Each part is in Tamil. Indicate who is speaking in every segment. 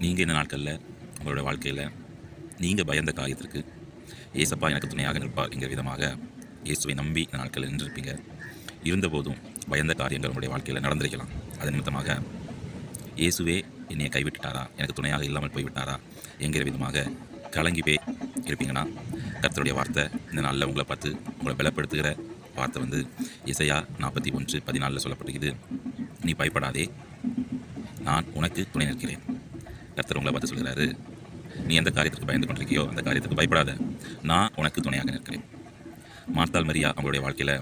Speaker 1: நீங்கள் இந்த நாட்களில் உங்களோட வாழ்க்கையில் நீங்கள் பயந்த காரியத்திற்கு ஏசப்பா எனக்கு துணையாக நிற்பார் என்கிற விதமாக இயேசுவை நம்பி இந்த நாட்களில் நின்றிருப்பீங்க. இருந்தபோதும் பயந்த காரியங்கள் உங்களுடைய வாழ்க்கையில் நடந்திருக்கலாம். அதன் நிமித்தமாக இயேசுவே என்னை கைவிட்டுட்டாரா, எனக்கு துணையாக இல்லாமல் போய்விட்டாரா என்கிற விதமாக கலங்கி போய் இருப்பீங்கன்னா, கர்த்தருடைய வார்த்தை இந்த நாளில் உங்களை பார்த்து உங்களை பலப்படுத்துகிற வார்த்தை வந்து எசையா 41:14 சொல்லப்பட்டிருக்குது. நீ பயப்படாதே, நான் உனக்கு துணை நிற்கிறேன். கர்த்தர் உங்களை பார்த்து சொல்கிறாரு, நீ எந்த காரியத்துக்கு பயந்து கொண்டிருக்கியோ அந்த காரியத்துக்கு பயப்படாத, நான் உனக்கு துணையாக நிற்கிறேன். மார்த்தாள் மரியா அவங்களுடைய வாழ்க்கையில்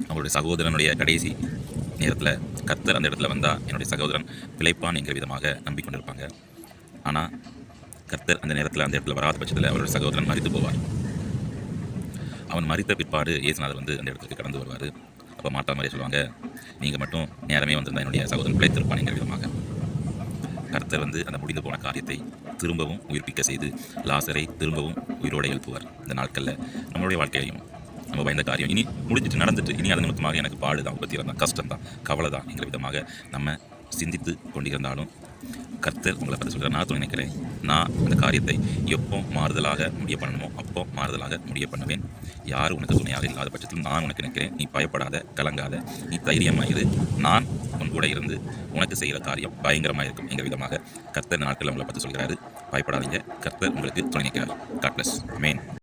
Speaker 1: அவங்களுடைய சகோதரனுடைய கடைசி நேரத்தில் கர்த்தர் அந்த இடத்துல வந்தால் என்னுடைய சகோதரன் பிழைப்பான் என்கிற விதமாக நம்பிக்கொண்டிருப்பாங்க. ஆனால் கர்த்தர் அந்த நேரத்தில் அந்த இடத்துல வராத பட்சத்தில் அவருடைய சகோதரன் மரித்து போவார். அவன் மரித்த பிற்பாடு இயேசுநாதர் வந்து அந்த இடத்துக்கு கடந்து வருவார். அப்போ மார்த்தாள் மரியா சொல்லுவாங்க, நீங்கள் மட்டும் நேரமே வந்திருந்தால் என்னுடைய சகோதரன் பிழைத்திருப்பான் என்கிற விதமாக கர்த்தர் வந்து அந்த முடிந்து போன காரியத்தை திரும்பவும் உயிர்ப்பிக்க செய்து லாசரை திரும்பவும் உயிரோடு எழுப்புவார். இந்த நாட்களில் நம்மளுடைய வாழ்க்கையிலையும் நம்ம பயந்த காரியம் இனி முடிஞ்சிட்டு நடந்துட்டு இனி அதன் நிமித்தமாக எனக்கு பாடு தான், உபத்திரம் தான், கஷ்டம் தான், கவலை தான் என்கிற விதமாக நம்ம சிந்தித்து கொண்டிருந்தாலும் கர்த்தர் உங்களை பார்த்து சொல்கிறார், நான் நினைக்கிறேன், நான் அந்த காரியத்தை எப்போ மாறுதலாக முடிய பண்ணணுமோ அப்போ மாறுதலாக முடிய பண்ணுவேன். யார் உனக்கு துணையாக இல்லாத பட்சத்தில் நான் உனக்கு நினைக்கிறேன். நீ பயப்படாத, கலங்காத, நீ தைரியமாயிரு, நான் உன் கூட இருந்து உனக்கு செய்கிற காரியம் பயங்கரமாக இருக்கும் என்கிற விதமாக கர்த்தர் நாட்கள் உங்களை பார்த்து சொல்கிறாரு. பயப்படாதீங்க, கர்த்தர் உங்களுக்கு துணை நிற்கிறார். God bless. ஆமென்.